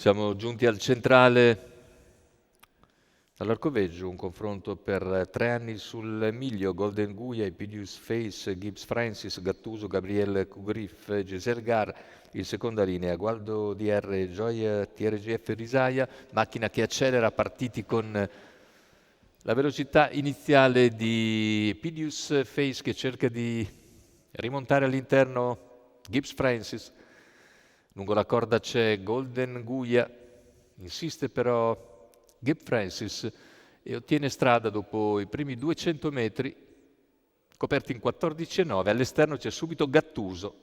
Siamo giunti al centrale dall'Arcoveggio, un confronto per 3 anni sul miglio. Golden Guia, Epidius Face, Gibbs Francis, Gattuso, Gabriel Kugriff, Giselle Gar in seconda linea, Gualdo DR, Joy TRGF Risaia, macchina che accelera, partiti con la velocità iniziale di Epidius Face che cerca di rimontare all'interno Gibbs Francis. Lungo la corda c'è Golden Guia, insiste però Gibbs Francis e ottiene strada dopo i primi 200 metri, coperti in 14,9. All'esterno c'è subito Gattuso.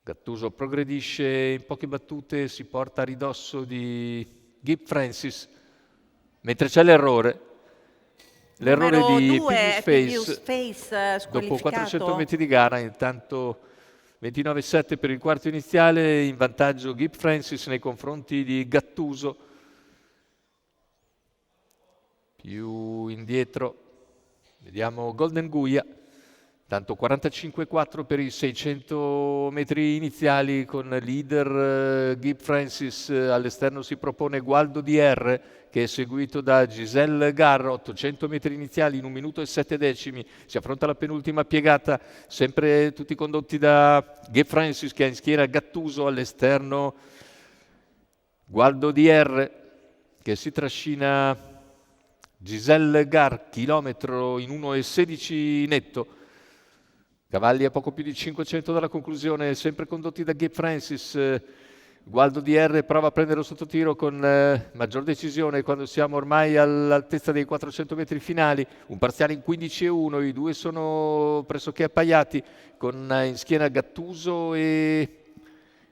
Gattuso progredisce in poche battute, si porta a ridosso di Gibbs Francis, mentre c'è l'errore. L'errore di Epidius Face dopo 400 metri di gara, intanto 29,7 per il quarto iniziale, in vantaggio Gibbs Francis nei confronti di Gattuso. Più indietro vediamo Golden Guia, tanto 45,4 per i 600 metri iniziali con leader Gibbs Francis. All'esterno si propone Gualdo DR che è seguito da Giselle Gar. 800 metri iniziali in 1 minuto e 7 decimi. Si affronta la penultima piegata, sempre tutti condotti da Gibbs Francis che ha in schiera Gattuso. All'esterno Gualdo DR che si trascina Giselle Gar, chilometro in 1,16 netto. Cavalli a poco più di 500 dalla conclusione, sempre condotti da Gibbs Francis. Gualdo DR prova a prendere sotto tiro con maggior decisione quando siamo ormai all'altezza dei 400 metri finali. Un parziale in 15,1, i due sono pressoché appaiati con in schiena Gattuso e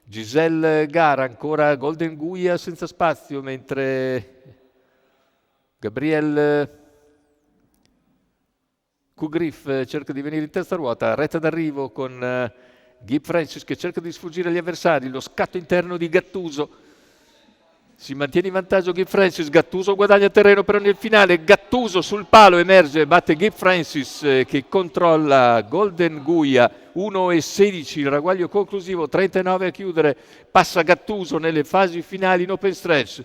Giselle Gara. Ancora Golden Guia senza spazio, mentre Gabriel Kugriff cerca di venire in terza ruota, retta d'arrivo con Gibbs Francis che cerca di sfuggire agli avversari. Lo scatto interno di Gattuso, si mantiene in vantaggio Gibbs Francis. Gattuso guadagna terreno però nel finale. Gattuso sul palo emerge, batte Gibbs Francis che controlla Golden Guia. 1,16 il ragguaglio conclusivo, 39 a chiudere. Passa Gattuso nelle fasi finali in open stretch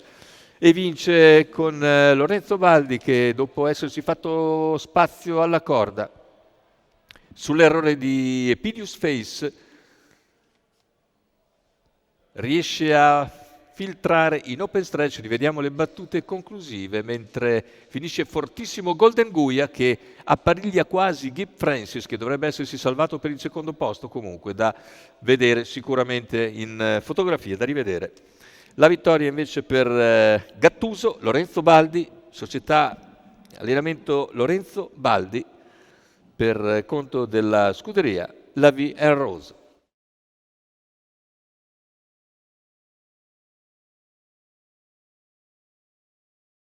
e vince con Lorenzo Baldi che dopo essersi fatto spazio alla corda sull'errore di Epidius Face riesce a filtrare in open stretch. Rivediamo le battute conclusive, mentre finisce fortissimo Golden Guia che appariglia quasi Gibbs Francis che dovrebbe essersi salvato per il secondo posto. Comunque da vedere sicuramente in fotografia, da rivedere. La vittoria invece per Gattuso, Lorenzo Baldi, società allenamento Lorenzo Baldi per conto della scuderia La Vie en Rose.